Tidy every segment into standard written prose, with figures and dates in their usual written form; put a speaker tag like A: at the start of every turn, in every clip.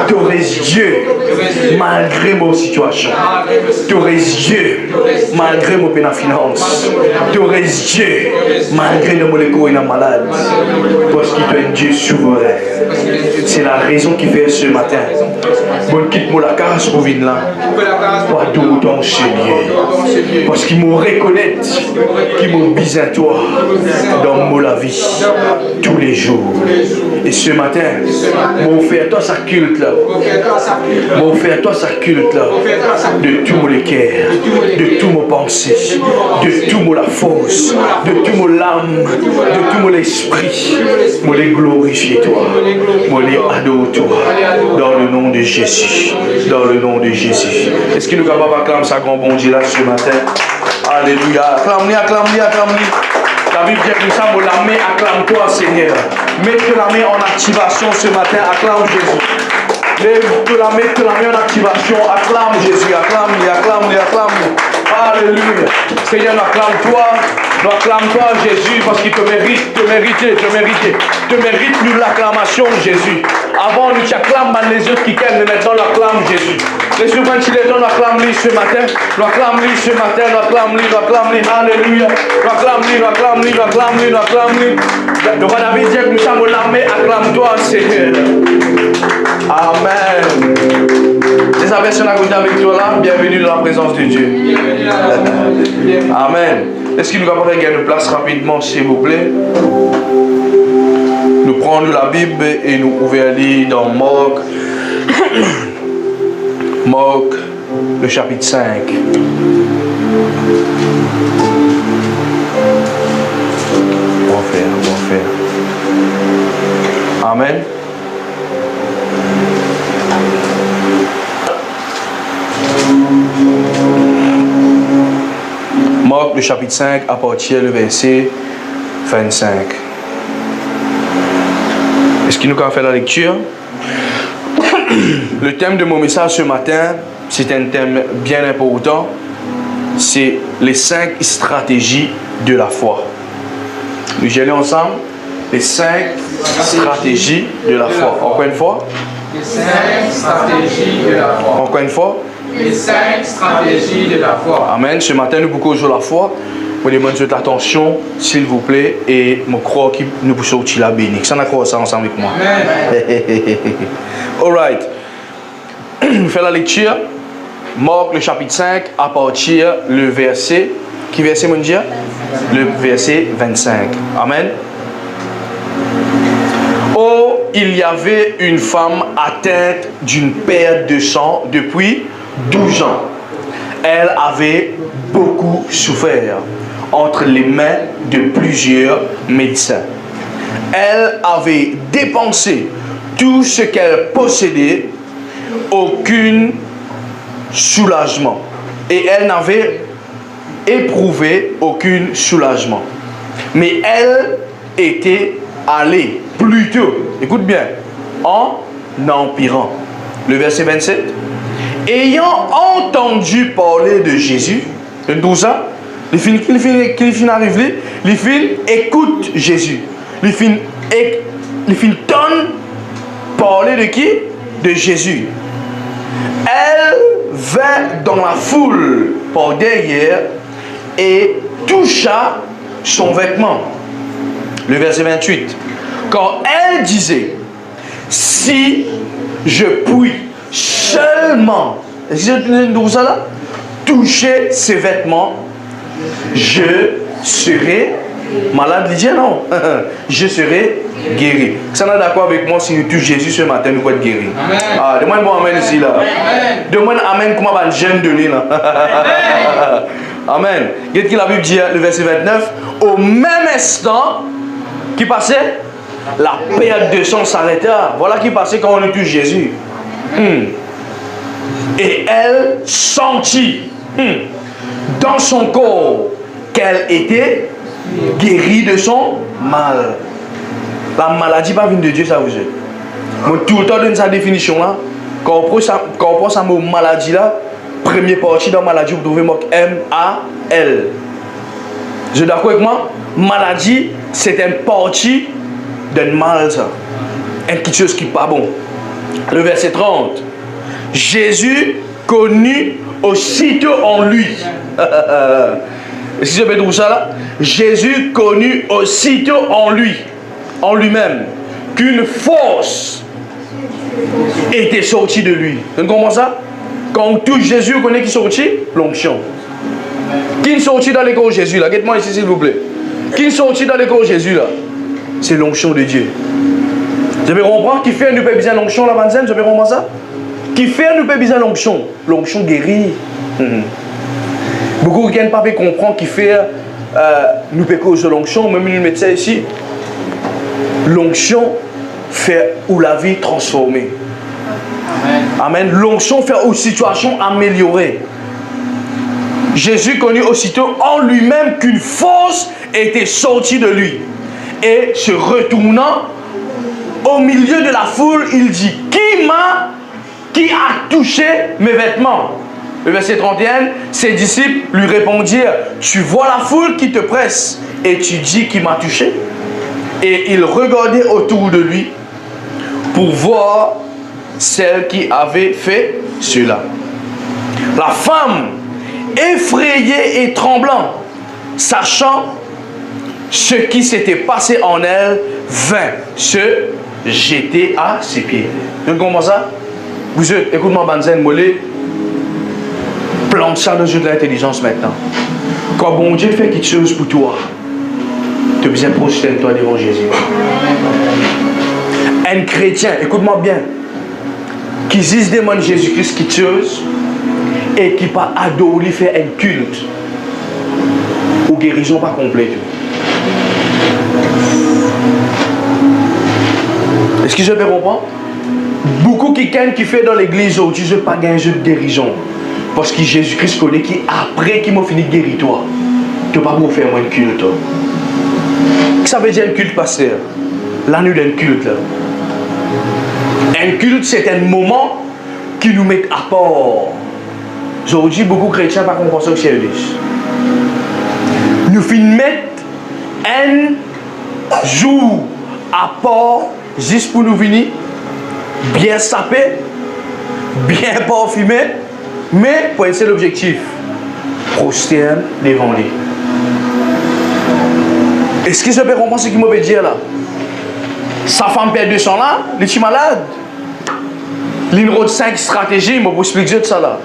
A: Tu aurais Dieu malgré mon situation. Tu aurais Dieu malgré mon peine en finance. Tu aurais Dieu malgré le molécule et la malade. Parce qu'il est un Dieu souverain. C'est la raison qui fait ce matin. Bon, quitte-moi la case pour venir là. Pour tout ton Seigneur. Parce qu'il me reconnaît, qu'il me bise à toi dans la vie tous les jours. Et ce matin, mon frère, toi, ça culte là. Mon frère, toi, ça culte là. De tout mon cœur, de tout mon pensée, de tout mon la force, de tout mon âme, de tout mon esprit. Moi, les glorifier toi. Moi, les adore toi. Dans le nom de Jésus. Dans le nom de Jésus. Est-ce qu'il nous est capable d'acclamer sa grand bon Dieu là ce matin? Alléluia. Acclame-lui, acclame-lui, acclame-lui. La Bible dit que ça, la main, acclame-toi, Seigneur. Mets la main en activation ce matin, acclame Jésus. Lève la main en activation, acclame Jésus, acclame-lui, acclame-lui, acclame-lui. Alléluia. Seigneur, acclame-toi Jésus, parce qu'il te mérite, te mérite nous l'acclamation Jésus. Avant nous t'acclame les autres qui t'aiment, mais maintenant l'acclame Jésus. Les souverains qui les donnent, acclame-lui ce matin, acclame-lui ce matin, acclame-lui, alléluia, acclame-lui. Le roi David dit que nous sommes l'armée, acclame-toi Seigneur. Amen. Les personnes à côté avec toi là, bienvenue dans la présence de Dieu. Amen. Est-ce qu'il nous va gagner une place rapidement, s'il vous plaît? Nous prenons la Bible et nous pouvons aller dans Marc, le chapitre 5. Bon faire. Amen. Marc, le chapitre 5, à partir du verset 25. Est-ce qu'il nous a fait la lecture? Le thème de mon message ce matin, c'est un thème bien important. C'est les 5 stratégies de la foi. Nous allons ensemble. Les 5 stratégies de la foi. Encore une fois?
B: Les 5 stratégies de la foi.
A: Encore une fois?
B: Les 5 stratégies de la foi.
A: Amen. Ce matin, nous pouvons jouer la foi. Je demande votre attention, s'il vous plaît, et je crois que nous pouvons sortir la béni. Ça, on a croit ça ensemble avec moi.
B: Amen.
A: All right. Nous faisons la lecture. Marc, le chapitre 5, à partir le verset. Qui verset, mon Dieu? Le verset 25. Amen. Oh, il y avait une femme atteinte d'une perte de sang depuis 12 ans. Elle avait beaucoup souffert entre les mains de plusieurs médecins. Elle avait dépensé tout ce qu'elle possédait, aucun soulagement. Et elle n'avait éprouvé aucun soulagement. Mais elle était allée plutôt, écoute bien, en empirant. Le verset 27. Ayant entendu parler de Jésus, tout ça, les filles arrivent là, les filles écoutent Jésus. Les filles entendent parler de qui? De Jésus. Elle vint dans la foule par derrière et toucha son vêtement. Le verset 28. Quand elle disait, si je puis seulement, toucher ses vêtements, je serai malade. Il dit non, je serai guéri. Ça n'est d'accord avec moi si nous touchons Jésus ce matin, nous pouvons être guéris. Ah, demande moi amen ici là. Demande amen comment va le jeune de là. Amen. Qu'est-ce que la Bible dit, le verset 29? Au même instant, Qui passait? La perte de sang s'arrêta. Voilà qui passait quand on touche Jésus. Et elle sentit dans son corps qu'elle était guérie de son mal. La maladie pas venue de Dieu, ça vous est. Moi, tout le temps donne sa définition là. Quand on pense à mot maladie là, première partie dans maladie, vous trouvez mot M-A-L. Vous êtes d'accord avec moi? Maladie, c'est une partie d'un mal, ça. Quelque chose qui n'est pas bon. Le verset 30. Jésus connut aussitôt en lui. Est-ce que je peux trouver ça là? Jésus connut aussitôt en lui, en lui-même, qu'une force était sortie de lui. Vous comprenez ça? Quand on touche Jésus, on connaît qui sortit? L'onction. Qui est sorti dans les corps de Jésus là? Dites-moi ici s'il vous plaît. Qui est sorti dans les corps de Jésus là? C'est l'onction de Dieu. Vous avez compris? Qui fait nous peut besoin l'onction là, Vanzen? Vous avez compris ça? Qui fait nous peut besoin l'onction? L'onction guérit. Beaucoup de pas comprendre qui fait nous peut cause de l'onction, même le médecin ici. L'onction fait où la vie transformée. Amen. L'onction fait aux situations améliorées. Jésus connut aussitôt en lui-même qu'une force était sortie de lui. Et se retournant au milieu de la foule, il dit: qui a touché mes vêtements? Le verset 31, ses disciples lui répondirent: tu vois la foule qui te presse et tu dis qui m'a touché? Et il regardait autour de lui pour voir celle qui avait fait cela. La femme, effrayée et tremblant, sachant ce qui s'était passé en elle, vint se jeter à ses pieds. Vous comprenez ça? Vous êtes, écoute-moi, Banzen, Mollet, plante ça dans le jeu de l'intelligence maintenant. Quand bon Dieu fait quelque chose pour toi, tu as besoin de prosterner-toi devant Jésus. Un chrétien, écoute-moi bien, qui dit demande Jésus-Christ quelque chose et qui pas adorer faire un culte ou guérison pas complète. Est-ce que je peux comprendre? Beaucoup quelqu'un qui fait dans l'église aujourd'hui, je pas gagner un jeu de guérison. Parce que Jésus-Christ connaît qui après qu'il m'a fini de guérir toi, tu ne peux pas me faire un culte. Ça veut dire un culte, pasteur? L'année d'un culte. Là. Un culte, c'est un moment qui nous met à part. Aujourd'hui, beaucoup de chrétiens ne comprennent pas ce que c'est. Nous finissons mettre un jour à part juste pour nous venir bien sapé, bien parfumé, mais pour un seul objectif: prosterne devant lui. Est-ce que je peux comprendre ce qu'il m'a dire là? Sa femme perd 200 là, elle est malade. L'une 5 stratégies, je vais vous expliquer de ça là.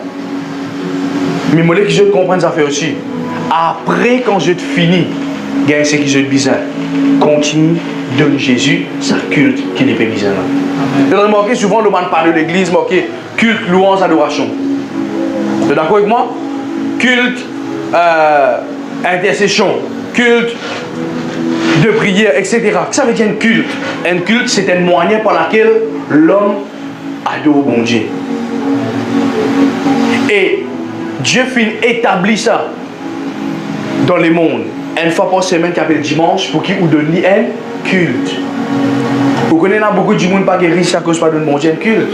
A: Mais je veux que je comprenne ça fait aussi. Après, quand je te finis, il y a ce qui est bizarre. Continue de Jésus, sa culte qui n'est pas bizarre. Vous avez remarqué souvent le monde parle de l'église, marqué culte, louange, adoration. Vous êtes d'accord avec moi? Culte, intercession, culte de prière, etc. Ça veut dire un culte. Un culte, c'est un moyen par lequel l'homme adore bon Dieu. Et Dieu finit établit ça dans le monde. Une fois par semaine, qui appelle dimanche, pour qu'il vous donne un culte. Vous connaissez là beaucoup de monde pas guéri à cause de bon Dieu un culte.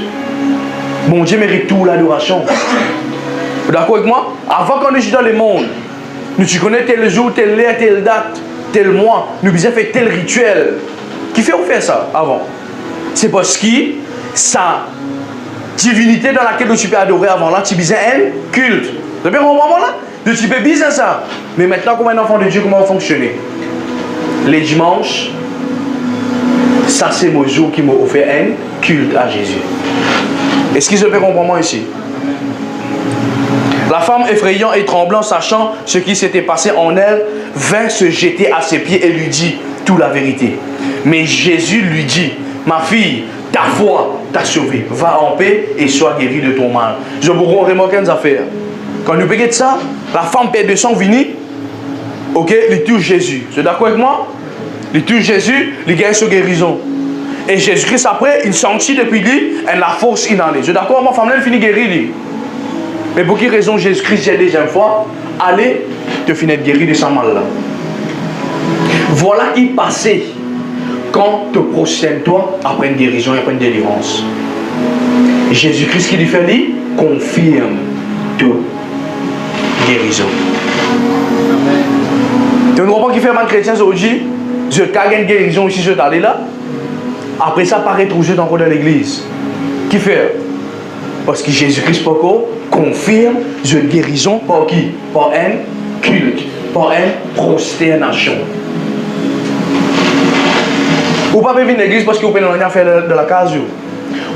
A: Bon Dieu mérite tout l'adoration. Vous d'accord avec moi? Avant qu'on est dans le monde, nous tu connais tel jour, telle heure, telle date, tel mois, nous avons fait tel rituel. Qui fait ou faire ça avant? C'est parce que sa divinité dans laquelle tu peux adorer avant là, tu as un culte. Vous avez bien compris là? Tu peux bien ça. Mais maintenant, comme un enfant de Dieu, comment on fonctionne? Les dimanches, ça c'est mon jour qui m'a offert un culte à Jésus. Est-ce que je peux comprendre ici? La femme effrayant et tremblant, sachant ce qui s'était passé en elle, vint se jeter à ses pieds et lui dit toute la vérité. Mais Jésus lui dit: ma fille, ta foi t'a sauvée. Va en paix et sois guérie de ton mal. Je vous remarque une affaire. Quand nous regardons ça, la femme perd de sang vini. Ok, il touche Jésus. Vous êtes d'accord avec moi? Il touche Jésus, il gagne sa guérison. Et Jésus-Christ, après, il sentit depuis lui, et la force, il en est. Je d'accord, ma femme, elle finit guérie, lui. Mais pour quelle raison Jésus-Christ, j'ai déjà une fois, allez, te finir guéri de sa mal là. Voilà qui passait quand te prosternes-toi après une guérison et après une délivrance. Jésus-Christ qui lui fait dit, confirme ta guérison. Tu ne comprends pas qui fait un chrétien aujourd'hui? Je cague une guérison ici, je t'allais là. Après ça, paraît trouver encore dans l'église. Qui fait? Parce que Jésus-Christ confirme une guérison par qui? Par un culte, par une prosternation. Vous ne pouvez pas venir à l'église parce que vous pouvez rien faire de la case.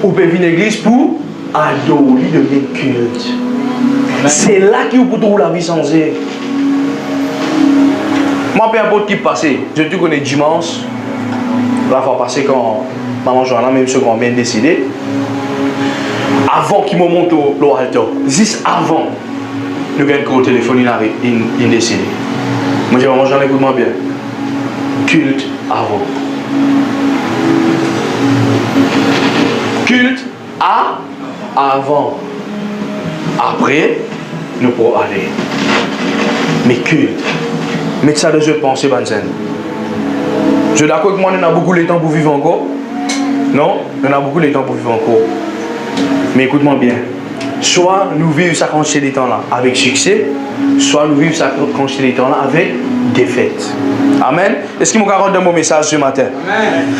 A: Vous pouvez venir à l'église pour adorer de culte. C'est là que vous pouvez trouver la vie sans eux. Moi, peu importe qui passe, je te connais dimanche, la fois passée quand maman Joanna, même ceux qui ont bien décidé, avant qu'il me monte au altar, juste avant, nous avons au téléphone, il décide. Moi, j'ai maman Joanna, écoute-moi bien. Culte avant. Culte avant. Après, nous pouvons aller. Mais culte. Mettez ça dans une pensée, Banzen. Je suis d'accord avec moi, on a beaucoup de temps pour vivre encore. Non, on a beaucoup de temps pour vivre encore. Mais écoute-moi bien. Soit nous vivons ça quand c'est des temps là avec succès, soit nous vivons ça quand c'est des temps là avec défaite. Amen. Est-ce qu'il m'a rendu mon message ce matin? Amen.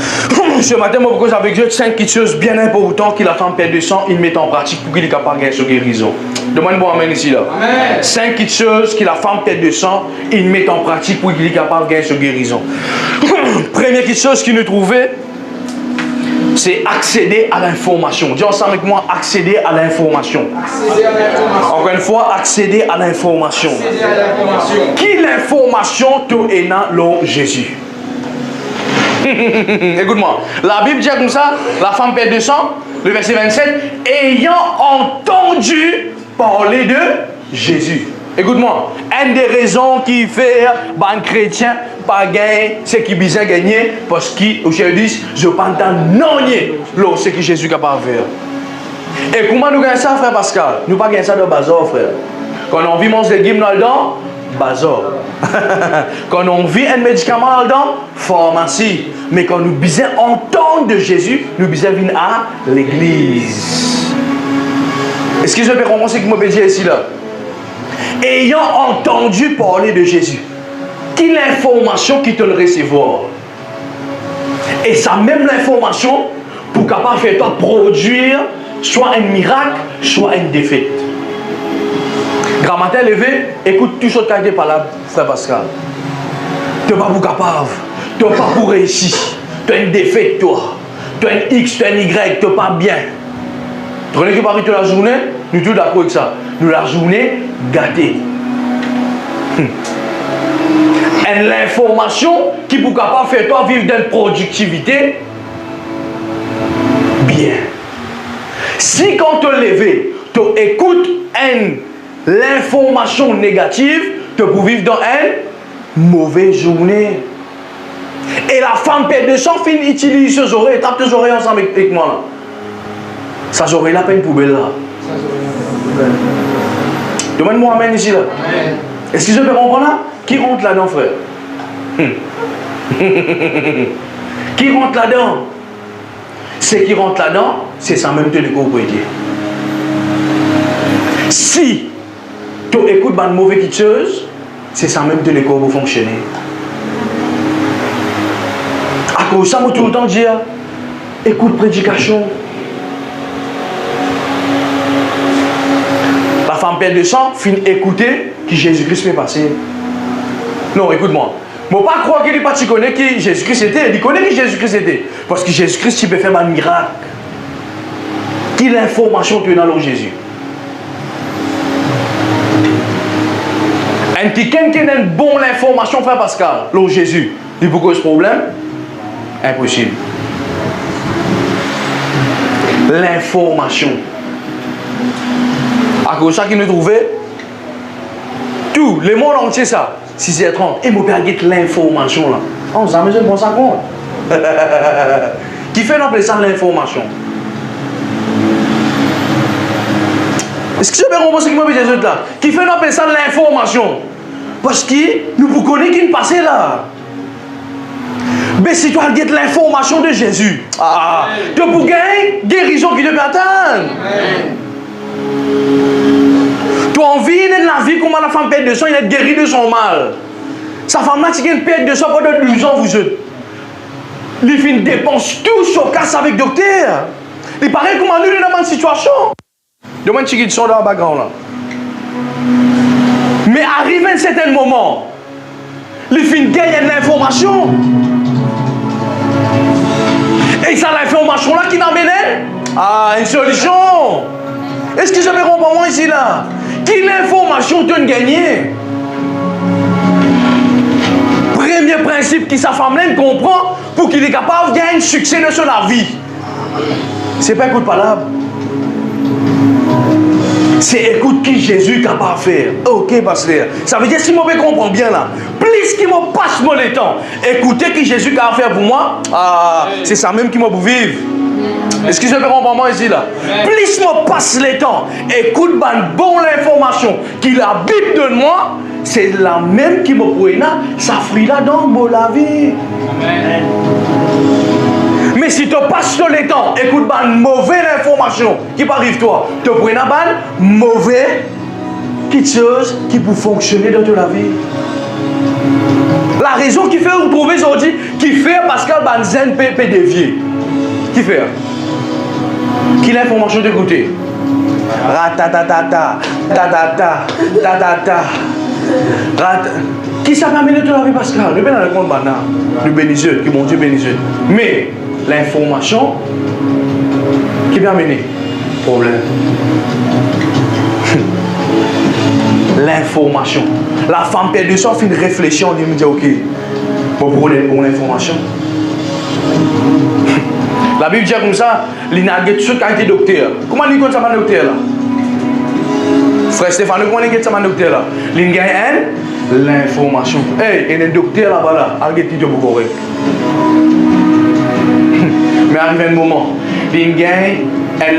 A: Ce matin, moi, pourquoi avec Dieu 5 choses bien importantes qu'il a fait perdre de sang, il met en pratique pour qu'il est capable de gagner sa guérison. Demande-moi Amen ici là. Amen. 5 choses qu'il a fait perdre de sang, il met en pratique pour qu'il est capable de gagner sa guérison. Première chose qu'il nous trouvait, c'est accéder à l'information. Dis ensemble avec moi, accéder à l'information. Encore une fois, accéder à l'information. Qui l'information te est dans Jésus? Écoute-moi, la Bible dit comme ça, la femme perd de sang, le verset 27, ayant entendu parler de Jésus. Écoute-moi, une des raisons qui fait un chrétien pas gagner, c'est qu'il besoin gagner parce qu'il dit je pas entendre non ce que Jésus est capable de faire. Et comment nous gagnons ça, frère Pascal? Nous pas gagner ça de bazar, frère. Quand on vit manger des légumes dans le dent, bazar. Quand on vit un médicament dans le dent, pharmacie. Mais quand nous besoin entendre de Jésus, nous besoin venir à l'église. Est-ce que je peux comprendre ce que je peux dire ici là? Ayant entendu parler de Jésus, qui l'information qui te le recevoir. Et ça même l'information pour capable faire toi produire soit un miracle, soit une défaite. Grammaire levé, écoute tout ce que tu as par là, frère Pascal. Tu n'es pas pour capable, tu n'es pas pour réussir, tu as une défaite toi, tu as un X, tu as un Y, tu n'es pas bien. Tu connais que par toute la journée, nous sommes d'accord avec ça. Nous la journée gâtée. Et l'information qui peut capable faire toi vivre dans une productivité bien. Si quand tu te lèves, tu écoutes l'information négative, tu peux vivre dans une mauvaise journée. Et la femme perd de sang, finit utilise ses oreilles, tape tes oreilles ensemble avec moi là. Ça oreilles là, pas une poubelle là. Demande-moi Amen ici là. Amen. Est-ce que je peux comprendre là? Qui rentre là-dedans, frère? Qui rentre là-dedans? Ce qui rentre là-dedans, c'est ça même que le corps peut dire. Si tu écoutes une mauvaise chose, c'est ça même que le corps peut fonctionner. À cause de ça, moi tout le temps dire, écoute prédication. La femme perd de sang, fin écouter qui Jésus-Christ fait passer. Non, écoute-moi. Je ne peux pas croire qu'il n'est pas tu connais qui Jésus-Christ était. Il connaît qui Jésus-Christ était. Parce que Jésus-Christ, il peut faire un miracle. Qui l'information tu es dans le Jésus? Un quelqu'un qui a une bonne information, frère Pascal, le Jésus, il peut causer problème? Impossible. L'information. À cause de ça qu'il nous trouvait, tout le monde entier ça, 6h30, et mon père a l'information là. On s'amuse de prendre ça compte. Qui fait appeler ça l'information? Est-ce que je peux comprendre ce que moi je dis là? Qui fait appeler ça l'information? Parce que nous vous connaissons qui ne passait là. Mais si tu as l'information de Jésus, tu peux gagner guérison qui te peut attendre. Tu as envie de la vie, comment la femme perd de sang, il est guéri de son mal. Sa femme là, qui a une perte de sang pendant 12 ans, vous êtes. Il fait une dépense tout sur casse avec le docteur. Il paraît comment nous dans une situation. Demande si ils sont dans le background là. Mais arrivé à un certain moment, il fait une guerre de l'information. Et c'est l'information là qui m'amène à une solution. Est-ce que je me comprends moi ici là? Quelle information tu as gagné? Premier principe qui sa femme là comprend pour qu'il est capable de gagner un succès de son vie. C'est pas écoute palabre. C'est écoute qui Jésus est capable de faire. Ok, pasteur. Ça veut dire si moi je comprends bien là, plus qu'il me passe mon le temps, écoutez qui Jésus est capable de faire pour moi, c'est ça même qui m'a pour vivre. Est-ce que je peux comprendre moi ici là? Plus je passe le temps, écoute une bonne information qu'il habite de moi, c'est la même qui me pourrait ça fruit là dans la vie. Amen. Mais si tu passes tout le temps, écoute une mauvaise information qui arrive toi, tu prends une mauvaise chose qui peut fonctionner dans ta vie. La raison qui fait vous trouver aujourd'hui, qui fait parce qu'elle va zen peut dévier. Qui fait? Qui l'information d'écouter? Ratatatata, tatata, tatata. Qui ça va amener dans la vie Pascal? Le bien dans le compte maintenant, le bénisseur, qui mon Dieu bénisseur. Mais l'information qui va amener problème. L'information. La femme perd de sang, fait une réflexion, elle me dit ok, pour l'information. La Bible dit comme ça, il y a des gens qui ont été docteur. Comment il dit ça va docteur là? Frère Stéphane, comment il dit ça va docteur là? Il y a l'information. Hey, il y a un docteur là-bas là, arrêtez de vous correct. Mais arrive un moment, il y a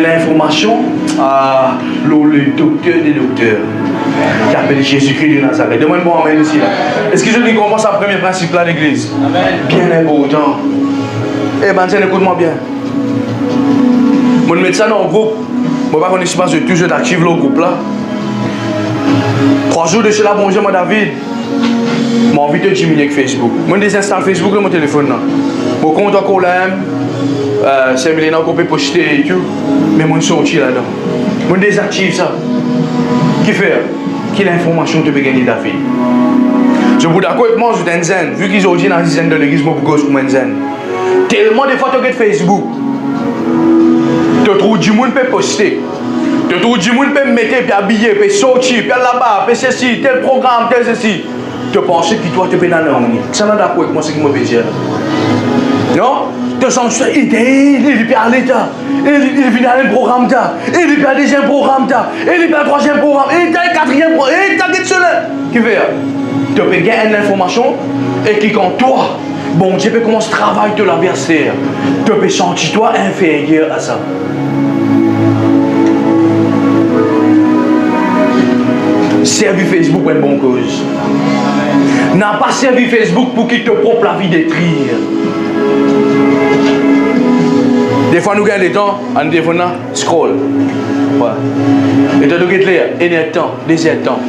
A: l'information, le docteur des docteurs, qui appelle Jésus-Christ de Nazareth. Demande-moi amen ici là. Est-ce que je dis qu'on pense à premier principe là l'église? Bien important. Eh ben, tiens, écoute-moi bien. Je vais mettre ça dans le groupe. Je ne vais pas connaître pas toujours actif le groupe là. 3 jours de chez là, bonjour, moi David. Je envie de diminuer avec Facebook. Je désinstalle Facebook dans mon téléphone. Mon compte encore là. C'est un qu'on peut poster et tout. Mais je suis sorti là-dedans. Je désactive ça. Qui fait? Quelle information tu peux gagner de la vie? Je vous d'accord avec moi, je suis un zen. Vu qu'ils ont dit dans la zen de l'église, je suis gauche comme un zen. Tellement de fois tu regardes Facebook, tu trouves du monde peut poster, tu trouves du monde peut mettre, puis habiller, puis sortir, puis là-bas, puis ceci, tel programme, tel ceci. Tu penses que toi tu peux dans l'harmonie. Ça n'a d'accord avec moi, c'est ce que je veux dire. Non? Tu sens que il peut aller là, il vient dans le programme là, il peut aller deuxième programme là, il peut aller troisième programme, il peut aller quatrième programme, il peut aller cela. Qui fait? Tu peux gagner l'information et qui quand toi. Bon Dieu peut commencer à travailler de l'adversaire. Tu peux sentir toi inférieur à ça. Servi Facebook pour une bonne cause. N'a pas servi Facebook pour qu'il te propre la vie détruire. Des fois nous gagnons des temps, en téléphone scroll. Ouais. Et tu dois être là, et des temps, des temps.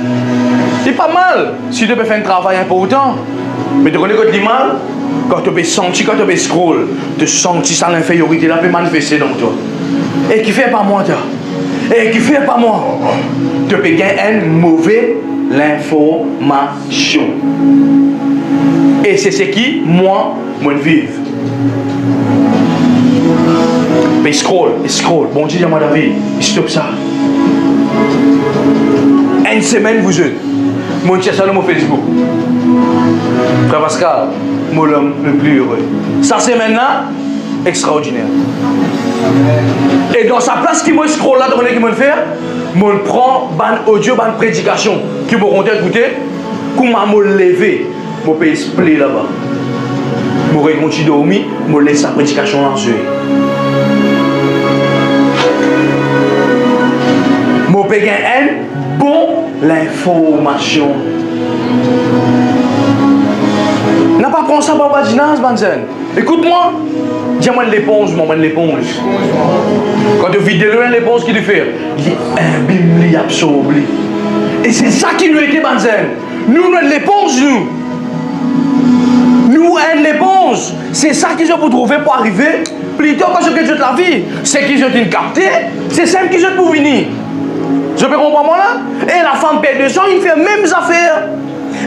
A: C'est pas mal si tu peux faire un travail important. Mais tu connais quand tu dis mal? Quand tu peux sentir, quand tu peux scroll, tu sens ça l'infériorité, là peut manifester dans toi. Et qui fait pas moi, toi? Et qui fait pas moi? Tu peux gagner une mauvaise information. Et c'est ce qui, moi vive. Mais scroll. Bon Dieu, dis-moi David, stop ça. Une semaine, vous êtes. Mon Dieu, ça sur mon Facebook. Frère Pascal, mon l'homme le plus heureux. Ça c'est maintenant extraordinaire. Et dans sa place qui me scroll là, tu connais qui me faire? Je prends ban audio, ban prédication qui me compter écouter, comment me lever, je peux expliquer là-bas. Je vais continuer à dormir, je laisse la prédication en jeu. Je vais gagner l'information. N'a pas pensé à Babadinas, Banzen. Écoute-moi. Dis-moi l'éponge, moi, l'éponge. Quand tu vides l'éponge, qu'il fait, il est imbibé, il est absorbé. Et c'est ça qui nous était, Banzen. Nous, l'éponge, nous. Nous, l'éponge. C'est ça qu'ils ont pour trouver pour arriver. Plutôt que ce que je te la vie. C'est qu'ils ont une capté. C'est celle qu'ils ont pour venir. Je peux comprendre moi là? Et la femme perd de sang, il fait les mêmes affaires.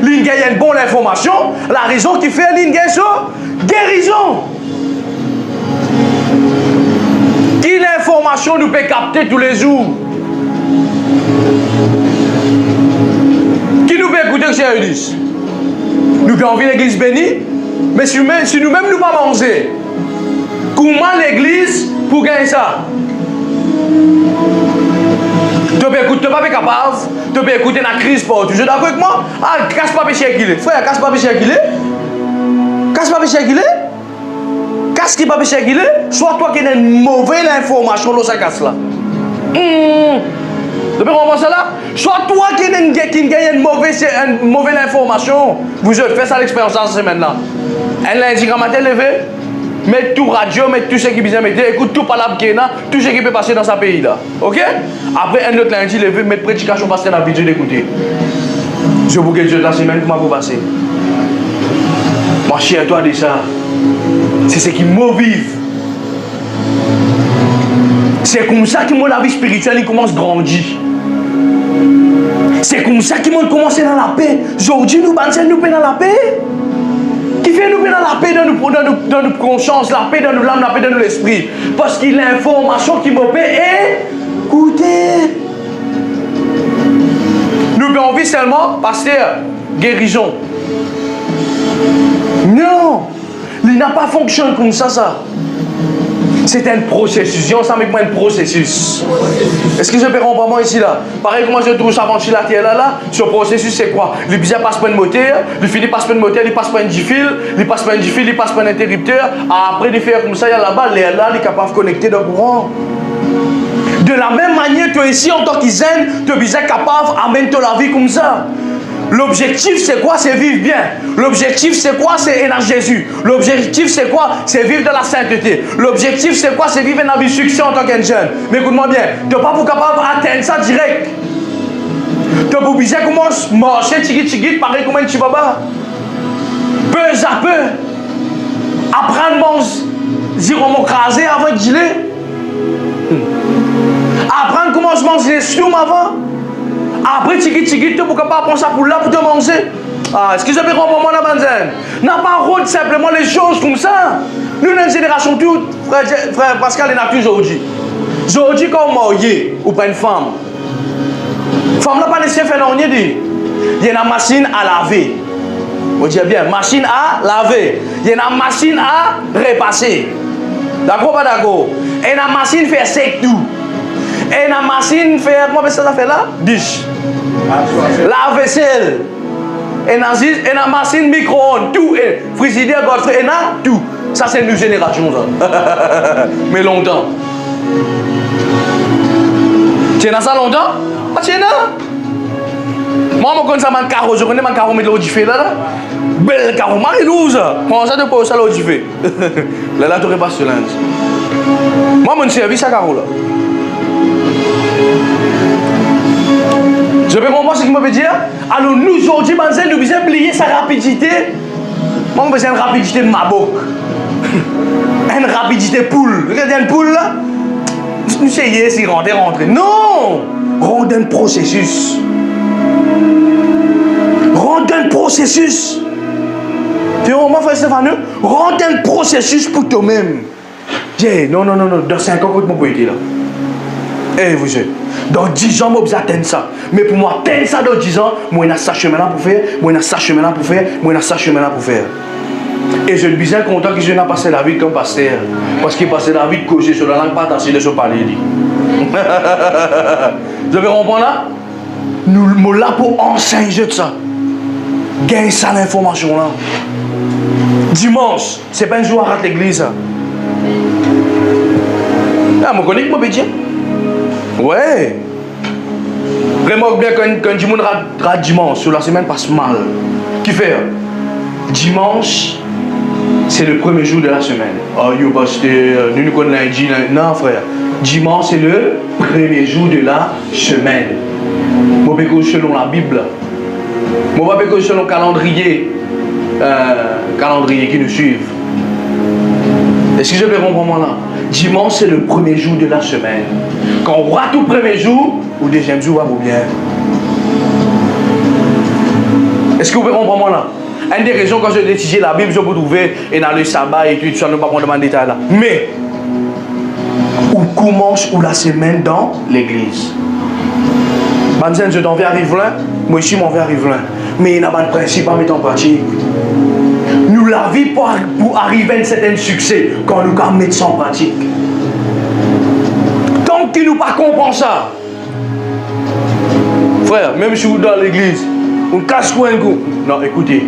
A: Il gagne une bonne information. La raison qu'il fait, il gagne ça. Guérison. Quelle information nous peut capter tous les jours? Qui nous peut écouter que c'est Eudis? Nous avons envie l'église bénie, mais si nous-mêmes nous pas manger, comment l'église pour gagner ça? Tu peux écouter, tu n'es pas capable, tu peux écouter la crise pour tu es d'accord avec moi? Ah, casse pas péché qu'il est. Frère, casse pas péché qu'il est. Casse pas péché qu'il est. Casse qui pas péché qu'il est. Soit toi qui as une mauvaise information dans sa casse là. Tu peux comprendre ça là? Soit toi qui gagne une mauvaise information. Vous avez fait ça l'expérience cette semaine-là. Un lundi, quand matin levé, mettre tout radio, mettre tout ce qui vient mettre, écoute tout parler qui est là, tout ce qui peut passer dans ce pays là. Ok? Après un autre lundi, levé, mettre prédication passer dans la vidéo d'écouter. Je vous dis la semaine, comment vous passez? Moi, cher toi de ça. C'est ce qui me vive. C'est comme ça que la vie spirituelle commence à grandir. C'est comme ça que commence dans la paix. Aujourd'hui, nous pensons nous dans la paix. Qui fait nous dans la paix dans notre conscience, la paix dans nos âmes, la paix dans notre esprit. Parce que l'information qui me paie est écoutez. Nous avons envie seulement, pasteur, guérison. Non, il n'a pas fonctionné comme ça. C'est un processus. Dis ensemble avec moi un processus. Est-ce que je peux comprendre ici là? Pareil comment je trouve ça avant la terre là. Ce processus c'est quoi? Le bizarre passe par un moteur, il finit par un moteur, il passe par un fil, il passe par un fil, il passe par un interrupteur. Après de faire comme ça, il y a là-bas, l'air là, il est capable de connecter dans le courant. De la même manière que ici en tant qu'Israël, tu es capable d'amener la vie comme ça. L'objectif c'est quoi? C'est vivre bien. L'objectif c'est quoi? C'est aimer Jésus. L'objectif c'est quoi? C'est vivre dans la sainteté. L'objectif c'est quoi? C'est vivre dans la vie succès en tant qu'un jeune. Mais écoute-moi bien, tu n'es pas capable d'atteindre ça direct. Tu es obligé de commencer à marcher, tigit, pareil comme un petit baba. Peu à peu. Apprendre à manger, on craser avant de gilet. Apprendre comment je mange les stoums avant. Après, tu ne peux pas prendre ça pour là pour te manger. Ah, est-ce que je peux comprendre moi la banzane? N'a pas rôle simplement les choses comme ça. Nous, une génération toute, frère Pascal, est nature aujourd'hui. Aujourd'hui, quand on marie ou pas une femme, femme n'a pas nécessairement fait non dit. Il y a une machine à laver. On dit bien, machine à laver. Il y a une machine à repasser. D'accord, pas d'accord? Et une machine fait sec tout. Et la machine fait, comment ça fait là? Dish. La vaisselle. Et la machine micro-ondes, tout. Et frigidaire, Godfrey, et là, tout. Ça, c'est une génération, ça. Mais longtemps. Tu es dans ça longtemps? Ah, tu es là? Moi, je connais ça, mon carreau. Je connais mon carreau, mais l'eau du fait là. Belle carreau, Marie-Louise. Comment ça, tu peux ça, l'eau du fait? Là, tu repasses ce lundi. Moi, mon service à carreau là. Je peux comprendre ce qu'il me veut dire. Alors nous aujourd'hui, nous devons oublier sa rapidité. Moi, je besoin une rapidité de ma bouche. Une rapidité poule. Regardez une poule là. Nous essayons si rentrer. Non! Rentre un processus. Rentre un processus. Tu vois, moi, frère Stéphane, rentre un processus pour toi-même. Non. Dans 5 ans, comment je peux là? Eh, vous savez, dans 10 ans, je vais atteindre ça. Mais pour moi, atteindre ça dans 10 ans, moi, je ça chemin là pour faire, moi, je ça chemin là pour faire, moi, je ça chemin là pour faire. Et je suis bien content que je n'ai passé la vie comme pasteur. Parce qu'il passé la vie de cocher sur la langue, pas tasser de se parler. Vous avez compris là? Nous sommes là pour enseigner de ça. Gagne ça l'information là. Dimanche, c'est pas un jour à rater l'église. Ah, mon collègue, moi, dire. Ouais. Remarque bien quand du monde rate dimanche, sur la semaine passe mal. Qui fait? Dimanche, c'est le premier jour de la semaine. Oh, yo, pasteur, nous connaissons lundi. Non, frère. Dimanche, c'est le premier jour de la semaine. Moi, je suis selon la Bible. Moi, je suis selon le calendrier. Calendrier qui nous suivent. Est-ce que je peux comprendre là? Dimanche, c'est le premier jour de la semaine. Quand on rate le premier jour, ou le deuxième jour, va vous bien. Est-ce que vous pouvez comprendre là? Une des raisons quand je étudie la Bible, je peux trouver et dans le sabbat et tout, ça ne va pas prendre de détail là. Mais, où commence ou la semaine dans l'église? Banzen, je t'en vais à Rivlin, moi aussi, je m'en vais à Rivlin. Mais il n'y a pas de principe à mettre en pratique. Nous la vie pour arriver à un certain succès quand nous pouvons mettre ça en pratique. Tant qu'il nous pas comprend ça, frère, même si vous êtes dans l'église, on casse quoi un coup? Non, écoutez.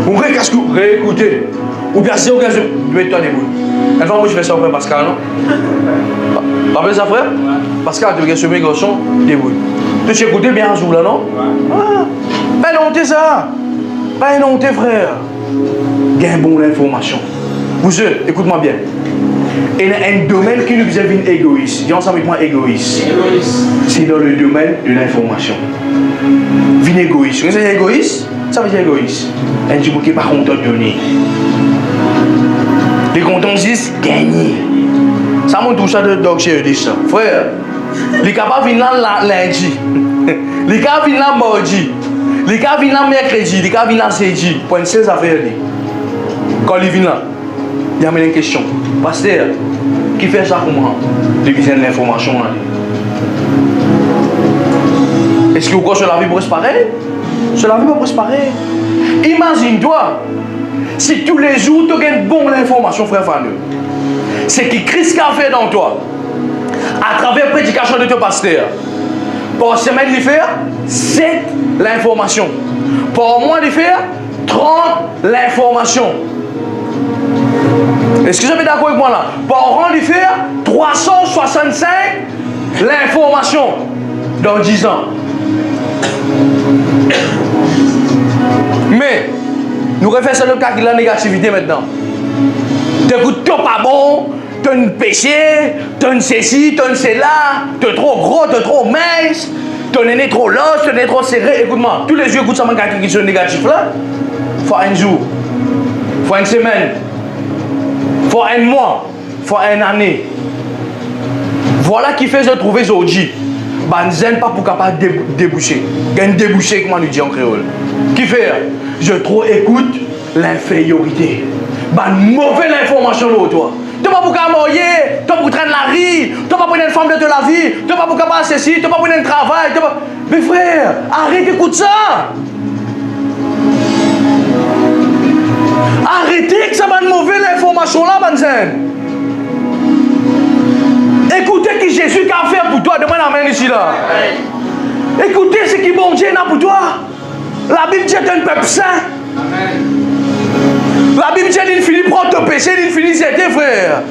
A: On recasse quoi? Réécoutez. Ou bien c'est occasion. Mets-toi debout. Une fois, moi je fais ça frère Pascal, non? Pas fait ça frère? Pascal, tu regardes ce mes garçons, debout. Tu écoutes bien un jour là, non? Ah, pas une honte ça. Pas une honte frère. Gain bon l'information. Vous écoute-moi bien. Il y a un domaine qui nous devient égoïste. Dis ensemble avec moi égoïste. C'est dans le domaine de l'information. Vin égoïste. Vous êtes égoïste? Ça veut dire égoïste. Un petit qui n'est pas content de donner. Les contents disent gagner. Ça montre tout ça de Doc chez eux, ça. Frère, les capables viennent là lundi. Les capables viennent là mardi. Les gars viennent là mercredi, les gars viennent là samedi. Pour une seule affaire. Quand ils viennent là, il y a une question. Pasteur, qui fait ça comment? Il vient de l'information. Est-ce que vous croyez que la vie pourrait se pareil? La vie pourrait se pareil. Imagine-toi, si tous les jours tu gagnes bonne l'information, frère Fanny. C'est qui Christ a fait dans toi, à travers la prédication de ton pasteur. Par semaine, il fait 7 l'information. Par mois, il fait 30 l'information. Est-ce que vous êtes d'accord avec moi là? Par an, il fait 365 l'information dans 10 ans. Mais, nous refaisons le cas de la négativité maintenant. Tu écoutes, tu n'es pas bon, tu as un péché, tu as une ceci, tu as une cela, tu es trop gros, tu es trop mince, ton nez trop large, ton nez trop serré. Écoute-moi, tous les yeux écoutent ça, quelqu'un qui sont négatifs là. Faut un jour, faut une semaine, faut un mois, faut une année. Voilà qui fait se trouver aujourd'hui. Banzen pas pour capable déboucher. Gagne déboucher, comment nous dit en créole. Qui fait? Je trop écoute l'infériorité. Ban mauvaise information là, toi. Tu n'as pas pour qu'à mourir, tu n'as pas pour traîner la vie, tu n'as pas pour une femme de la vie, tu n'as pas pour qu'à passer ceci, tu n'as pas pour un travail. Mais frère, arrête d'écouter ça. Arrêtez que ça va une mauvaise information là, Banzen. Écoutez ce que Jésus a fait pour toi. Demande la main ici là. Écoutez ce que bon Dieu a pour toi. La Bible dit que tu es un peuple saint. La Bible dit qu'il finit prendre ton péché, il finit c'était frère.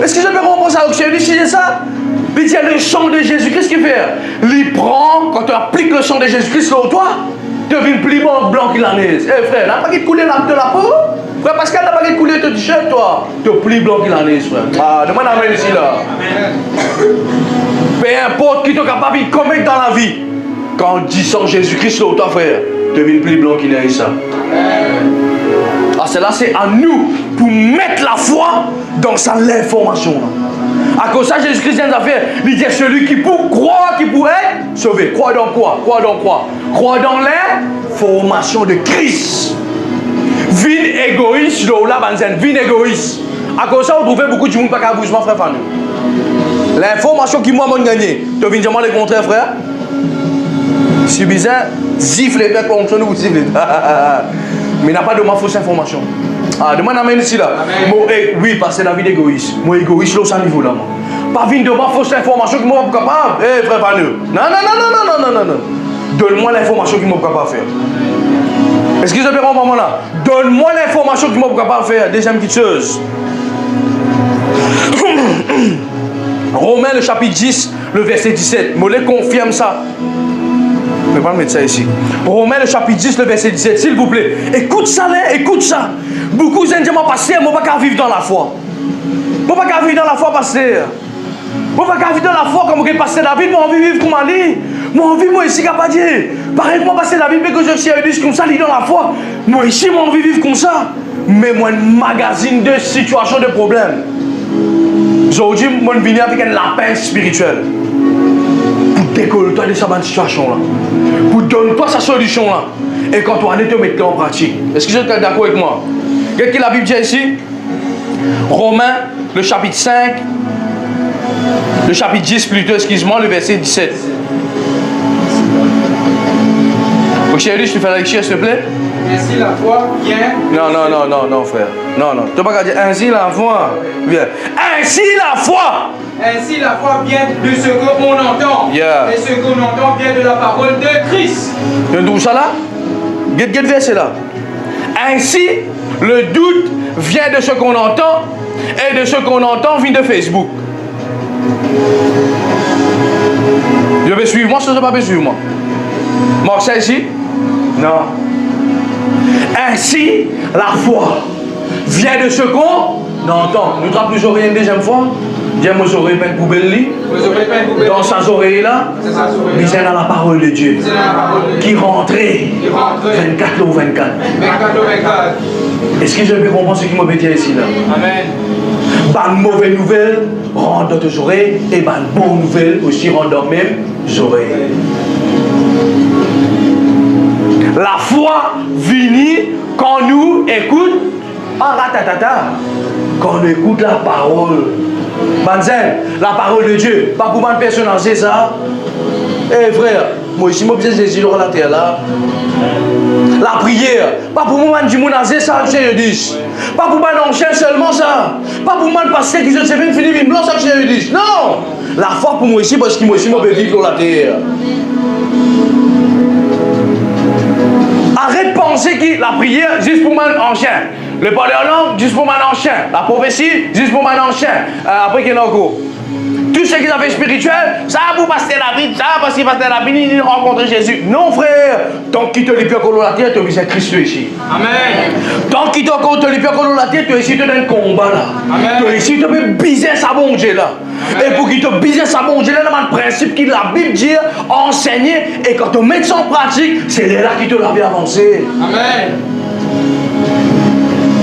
A: Est-ce que je peux comprendre ça? Il dit ça. Il dit le sang de Jésus-Christ qu'il fait. Il prend, quand tu appliques le sang de Jésus-Christ sur toi, tu deviens plus blanc qu'il en est. Eh frère, n'a pas qu'il coule de la peau? Frère Pascal n'a pas qu'il coule ton t-shirt toi. Tu es plus blanc qu'il en est frère. Ah, demande la main ici là. Peu importe qui est capable de commettre dans la vie. Quand on dit sang Jésus-Christ sur toi frère, tu deviens plus blanc qu'il en est ça. Ah, cela c'est à nous pour mettre la foi dans l'information. À cause de ça, Jésus-Christ vient de faire. Il dit celui qui pour croire, qui pourrait être sauvé. Croire dans quoi? Croire dans quoi? Croire dans l'information de Christ. Vin égoïste, là, vin égoïste. À cause de ça, on trouvait beaucoup de gens qui n'ont pas de bougement, frère Fanny. L'information qui m'a gagné, tu viens de le contraire, frère? C'est bizarre, zifle les têtes pour nous, zifle. Mais il n'y a pas de ma fausse information. Ah, demande à ici là. Oui, parce que c'est la vie d'égoïste. Moi, égoïste, là, au ce niveau là. Pas venir de ma fausse information qui m'a pas capable. Eh, frère Fanny. Non. Donne-moi l'information qui m'a pas capable de faire. Est-ce que je peux comprendre là? Donne-moi l'information que je suis capable de faire. Deuxième petite chose. Romains le chapitre 10, le verset 17. Je confirme ça. Je ne vais pas mettre ça ici. Romains le chapitre 10, le verset 17. S'il vous plaît. Écoute ça là, écoute ça. Beaucoup de gens disent, pasteur, moi, je ne peux pas vivre dans la foi. Je ne peux pas vivre dans la foi, pasteur. Je ne peux pas vivre dans la foi comme le pasteur David. Moi, envie de vivre comme Ali. Moi, envie, moi, ici, capable de dire. Pareil que moi, pasteur David, mais que je suis comme ça, dans la foi. Moi, ici, moi, envie de vivre comme ça. Mais moi, un magazine de situations, de problèmes. Aujourd'hui, moi, je viens avec un lapin spirituel. Pour décoller-toi de cette situation-là. Pour donner-toi sa solution-là. Et quand tu vas aller te mettre en pratique. Est-ce que vous êtes d'accord avec moi? Qu'est-ce que la Bible dit ici? Romains, le chapitre 5, le chapitre 10 plutôt, excuse-moi, le verset 17. Ok, chérie, je te fais la lecture, s'il te plaît.
B: Ainsi la foi vient.
A: Non, frère. Non. Tu ne peux pas dire ainsi la foi vient. Ainsi la foi.
B: Ainsi la foi vient de ce qu'on entend.
A: Yeah.
B: Et ce qu'on entend vient de la parole de Christ.
A: Tu entends ça là? Quel verset là? Ainsi, le doute vient de ce qu'on entend. Et de ce qu'on entend vient de Facebook. Je vais suivre moi, je ne vais pas suivre moi. Marque ça ici? Non. Ainsi, la foi vient de ce qu'on entend. Nous trappons les oreilles une deuxième fois. Dieu mes oreilles peine poubelle. Dans sa oreille là, c'est dans la parole de Dieu. Qui rentrait 24 ou 24. Est-ce que je peux comprendre ce qui m'a dit ici là?
B: Amen.
A: Bonne mauvaise nouvelle rentre dans tes oreilles et bonne bonne nouvelle aussi rentre dans mes oreilles. La foi vient quand nous écoutons en ratatata. Quand on écoute la parole. Banzen, la parole de Dieu. Pas pour une personne en ça. Eh frère, moi ici, je suis Jésus dans la terre là. La prière. Pas pour moi du monde en ça, je dis. Pas pour moi ancien seulement ça. Pas pour moi passer qui je sais bien finir une blanc ça, je dis. Non. La foi pour moi ici, parce que moi ici, je peux vivre dans la terre. Arrête de penser que la prière, juste pour moi ancien. Le parler en langue, juste pour moi ancien. La prophétie, juste pour moi ancien. Après qu'il y a encore. Tout ce qu'ils avaient spirituel, ça pour passer la vie, ça parce qu'il passer la vie, il rencontre Jésus. Non, frère. Tant qu'il te lit bien la terre, tu es Christ ici. Amen. Tant qu'il te lit bien la terre, tu es ici, tu es dans un combat là. Amen. Tu es ici, tu peux biser sa bon Dieu là. Amen. Et pour qu'il te bise sa bon Dieu là, il y a un principe que la Bible dit, enseigner, et quand tu mets ça en pratique, c'est là qui te l'a bien avancé. Amen.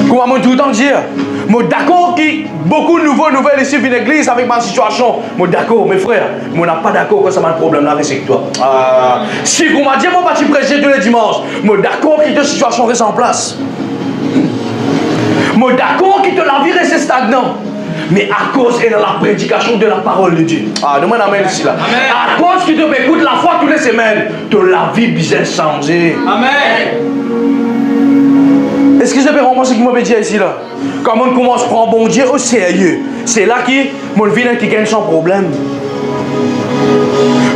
A: Comment tout le temps dire? Je suis d'accord que beaucoup de nouvelles ici viennent à l'église avec ma situation. Je suis d'accord, mes frères. Mais on n'a pas d'accord que ça m'a un problème là avec toi. Si vous m'avez dit, moi, je vais prêcher tous les dimanches. Je suis d'accord que ta situation reste en place. Je suis d'accord que la vie reste stagnante. Mais à cause de la prédication de la parole de Dieu. Demande amen ici là. Amen. À cause que tu écoutes la foi toutes les semaines, de la vie bien changée. Amen. Est-ce que je peux comprendre ce que je dire ici là? Quand on commence à prendre bon Dieu au sérieux, c'est là que mon vie qui gagne sans problème.